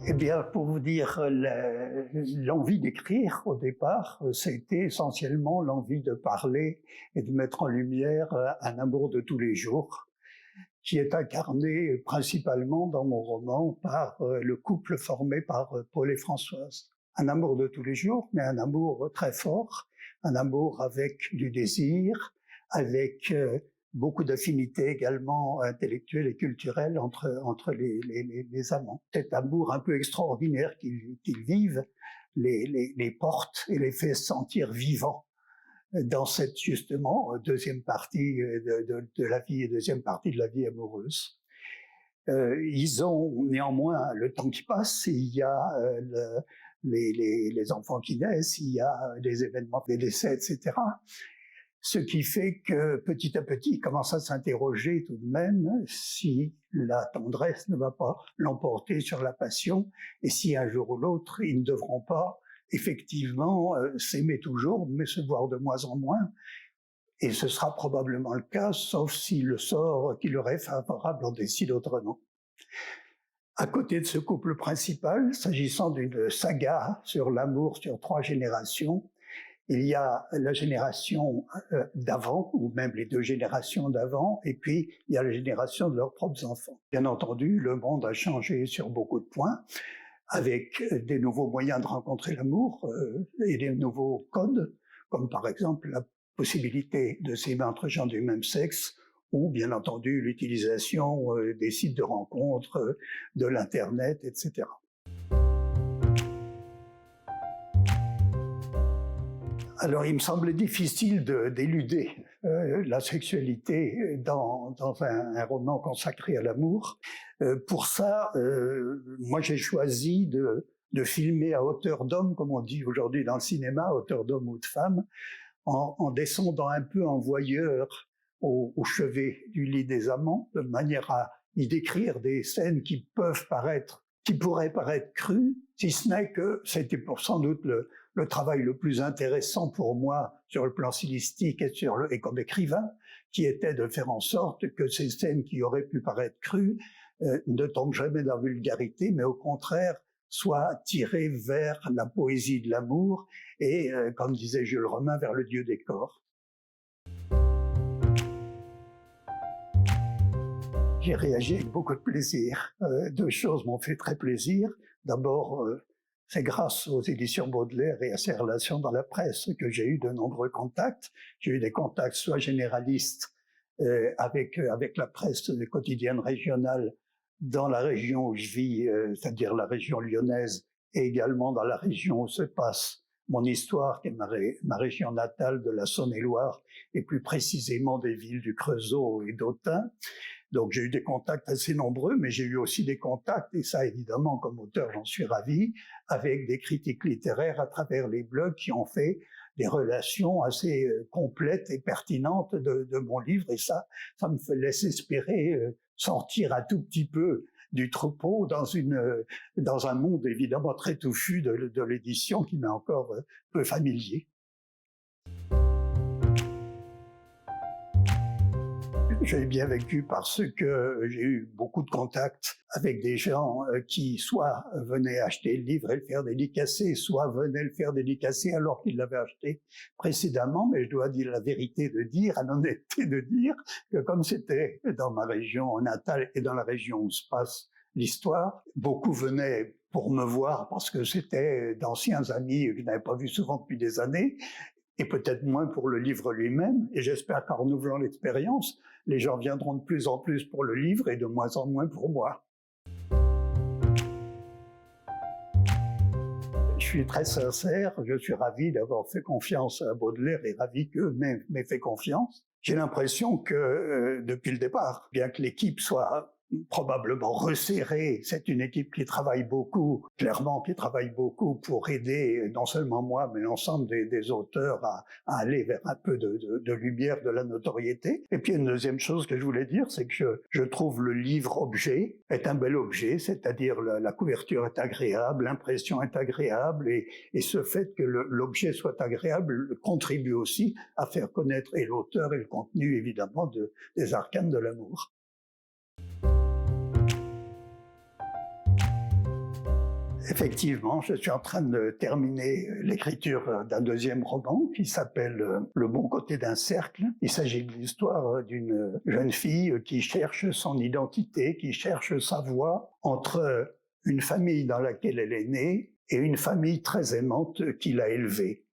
Eh bien, pour vous dire, l'envie d'écrire, au départ, c'était essentiellement l'envie de parler et de mettre en lumière un amour de tous les jours, qui est incarné principalement dans mon roman par le couple formé par Paul et Françoise. Un amour de tous les jours, mais un amour très fort, un amour avec du désir, avec beaucoup d'affinités également intellectuelles et culturelles entre les amants. Cet amour un peu extraordinaire qu'ils vivent les porte et les fait sentir vivants dans cette, justement, deuxième partie de la vie et deuxième partie de la vie amoureuse. Ils ont néanmoins le temps qui passe, il y a les enfants qui naissent, il y a les événements, les décès, etc. Ce qui fait que petit à petit, ils commencent à s'interroger tout de même si la tendresse ne va pas l'emporter sur la passion et si un jour ou l'autre, ils ne devront pas effectivement s'aimer toujours, mais se voir de moins en moins. Et ce sera probablement le cas, sauf si le sort qui leur est favorable en décide autrement. À côté de ce couple principal, s'agissant d'une saga sur l'amour sur 3 générations, il y a la génération d'avant, ou même les 2 générations d'avant, et puis il y a la génération de leurs propres enfants. Bien entendu, le monde a changé sur beaucoup de points, avec des nouveaux moyens de rencontrer l'amour et des nouveaux codes, comme par exemple la possibilité de s'aimer entre gens du même sexe, ou bien entendu l'utilisation des sites de rencontres, de l'Internet, etc. Alors, il me semblait difficile d'éluder la sexualité dans un roman consacré à l'amour. Pour ça, moi j'ai choisi de filmer à hauteur d'homme, comme on dit aujourd'hui dans le cinéma, à hauteur d'homme ou de femme, en descendant un peu en voyeur au chevet du lit des amants, de manière à y décrire des scènes qui pourraient paraître crues, si ce n'est que c'était sans doute le travail le plus intéressant pour moi sur le plan stylistique et comme écrivain, qui était de faire en sorte que ces scènes qui auraient pu paraître crues ne tombent jamais dans la vulgarité, mais au contraire soient tirées vers la poésie de l'amour et, comme disait Jules Romain, vers le dieu des corps. J'ai réagi avec beaucoup de plaisir. 2 choses m'ont fait très plaisir. D'abord, c'est grâce aux éditions Baudelaire et à ses relations dans la presse que j'ai eu de nombreux contacts. J'ai eu des contacts soit généralistes avec la presse quotidienne régionale dans la région où je vis, c'est-à-dire la région lyonnaise, et également dans la région où se passe mon histoire, qui est ma région natale de la Saône-et-Loire, et plus précisément des villes du Creusot et d'Autun. Donc j'ai eu des contacts assez nombreux, mais j'ai eu aussi des contacts, et ça évidemment comme auteur j'en suis ravi, avec des critiques littéraires à travers les blogs qui ont fait des relations assez complètes et pertinentes de mon livre, et ça me laisse espérer sortir un tout petit peu du troupeau dans un monde évidemment très touffu de l'édition qui m'est encore peu familier. J'ai bien vécu parce que j'ai eu beaucoup de contacts avec des gens qui soit venaient acheter le livre et le faire dédicacer, soit venaient le faire dédicacer alors qu'ils l'avaient acheté précédemment. Mais je dois dire la vérité à l'honnêteté de dire que comme c'était dans ma région natale et dans la région où se passe l'histoire, beaucoup venaient pour me voir parce que c'était d'anciens amis que je n'avais pas vus souvent depuis des années, et peut-être moins pour le livre lui-même. Et j'espère qu'en renouvelant l'expérience, les gens viendront de plus en plus pour le livre et de moins en moins pour moi. Je suis très sincère, je suis ravi d'avoir fait confiance à Baudelaire et ravi qu'eux m'aient fait confiance. J'ai l'impression que depuis le départ, bien que l'équipe soit probablement resserrée, c'est une équipe qui travaille beaucoup, clairement qui travaille beaucoup pour aider non seulement moi, mais l'ensemble des auteurs à aller vers un peu de lumière, de la notoriété. Et puis une deuxième chose que je voulais dire, c'est que je trouve le livre-objet est un bel objet, c'est-à-dire la couverture est agréable, l'impression est agréable, et ce fait que l'objet soit agréable contribue aussi à faire connaître et l'auteur et le contenu, évidemment, des arcanes de l'amour. Effectivement, je suis en train de terminer l'écriture d'un deuxième roman qui s'appelle Le bon côté d'un cercle. Il s'agit de l'histoire d'une jeune fille qui cherche son identité, qui cherche sa voie entre une famille dans laquelle elle est née et une famille très aimante qui l'a élevée.